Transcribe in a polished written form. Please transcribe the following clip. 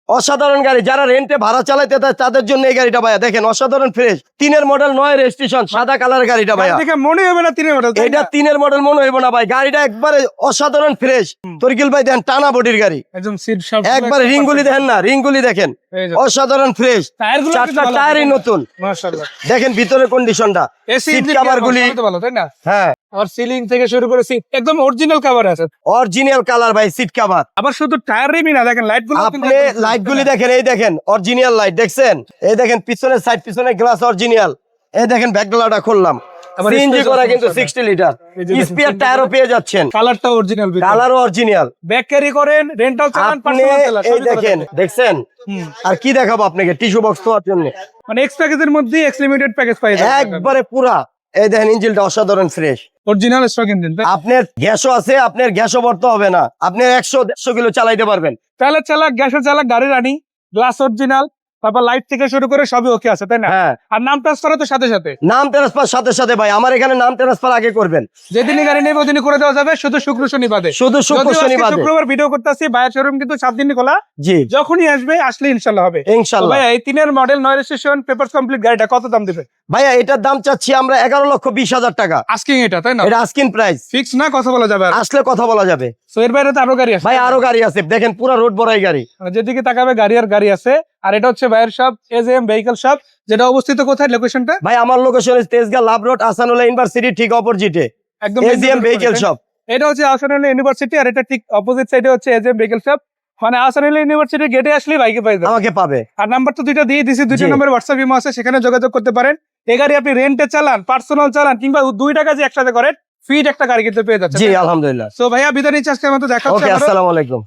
অসাধারণ গাড়ি, যারা রেন্টে ভাড়া চালাইতে চায় তাদের জন্য এই গাড়িটা ভাইয়া দেখেন অসাধারণ ফ্রেশ। 3 এর মডেল 9 রেজিস্ট্রেশন, সাদা কালারের গাড়িটা ভাইয়া। দেখে মনে হবে না 3 এর মডেল, এটা 3 এর মডেল মনে হইব না ভাই, গাড়িটা একবারে অসাধারণ ফ্রেশ। তরিকুল ভাই দেন টানা বডির গাড়ি, একদম সিট সব একবারে রিংগুলি দেখেন না, রিংগুলি দেখেন অসাধারণ ফ্রেশ। টায়ারগুলো চারটা টায়ারই নতুন, মাশাআল্লাহ। দেখেন ভিতরে কন্ডিশনটা, এসি সিট কভার গুলি ভালো তাই না? হ্যাঁ আর সিলিং থেকে শুরু করে সিট একদম অরিজিনাল কভার আছে, অরিজিনাল কালার ভাই, সিট কভার। আবার শুধু টায়ারই না, দেখেন লাইট গুলো আপনি লাইট গুলি দেখেন, এই দেখেন অরিজিনাল লাইট দেখছেন, এই দেখেন পিছনের সাইড, পিছনের গ্লাস অরিজিনাল, এই দেখেন ব্যাকডালাটা খুললাম, আবার সিএনজি space করা আছে কিন্তু সাথে। 60 লিটার, এই যে দেখেন, স্পেয়ার টায়ারও পেয়ে যাচ্ছেন, কালারটা অরিজিনাল, কালারও অরিজিনাল। ব্যাক ক্যারি করেন, রেন্টাল চালান, আপনি পার্সোনাল চালান, এই দেখেন দেখছেন, আর কি দেখাবো আপনাকে, টিস্যু বক্স তোয়ার জন্য মানে এক্স প্যাকেজের মধ্যে এক্স লিমিটেড প্যাকেজ পাই যাবেন একবারে পুরা। এই দেখেন ইঞ্জিনটা অসাধারণ ফ্রেশ, অরিজিনাল স্টক ইঞ্জিন। আপনার গ্যাসও আছে, আপনার গ্যাসও ভরতে হবে না, আপনি 100-150 কিলো চালাইতে পারবেন। তাহলে চালাক, গ্যাসের চালাক, গাড়ি রানি, গ্লাস অরিজিনাল, তারপর লাইট থেকে শুরু করে সবই ওকে আছে তাই না? হ্যাঁ, আর নাম ট্রান্সফার তো সাথে সাথে, নাম ট্রান্সফার সাথে সাথে ভাই, আমার এখানে নাম ট্রান্সফার আগে করবেন, যেদিনই গাড়ি নেবে ওদিনই করে দেওয়া যাবে, শুধু শুক্র শনি বাদে। শুধু শুক্র যদিও আজকে শনি বাদে। শুক্রবার ভিডিও করতেছি, বায়ার শোরুম কিন্তু 7 দিনই খোলা, জি যখনই আসবে আসলে ইনশাল্লাহ হবে। তো ইনশাল্লাহ। ভাই এই 3 এর মডেল 9 রেজিস্ট্রেশন পেপারস কমপ্লিট গাড়িটা কত দাম দিবে? ভাইয়া এটার দাম চাচ্ছি আমরা 11,20,000 টাকা, আস্কিং এটা তাই না? এটা আস্কিং প্রাইস, ফিক্স না, কথা বলা যাবে আর। আসলে কথা বলা যাবে। সো এর বাইরে তো আরো গাড়ি আছে ভাই আরো গাড়ি আছে, দেখেন পুরো রোড ভরাই গাড়ি, মানে যেদিকে তাকাবে গাড়ি আর গাড়ি আছে। আর এটা হচ্ছে ভাইয়ের শপ, এজএম ভেহিকল শপ, যেটা অবস্থিত কোথায়, লোকেশনটা? ভাই আমার location Tejgaon love road, Ahsanullah university ঠিক অপোজিটে একদম এজিএম ভেহিকল শপ। এটা হচ্ছে আসানুল্লাহ ইউনিভার্সিটি, আর এটা ঠিক অপোজিট সাইডে হচ্ছে এজএম ভেহিকল শপ। মানে আসানুল্লাহ ইউনিভার্সিটির গেটে আসলে বাইকে পাই যাবেন, আমাকে পাবে। আর নাম্বার তো দুইটা দিয়ে দিছি, দুইটা জি। নম্বরে হোয়াটসঅ্যাপ ইমো আছে, সেখানে যোগাযোগ করতে পারেন। এই গাড়ি আপনি রেন্টে চালান, পার্সোনাল চালান, কিংবা 2 টাকা যে একসাথে করেন, ফিট একটা গাড়ি কিনতে পেয়ে যাচ্ছে। জি আলহামদুলিল্লাহ। সো ভাইয়া বিদায় নিচ্ছি, আজকের মতো দেখা হচ্ছে ওকে, আবারও। আসসালামু আলাইকুম।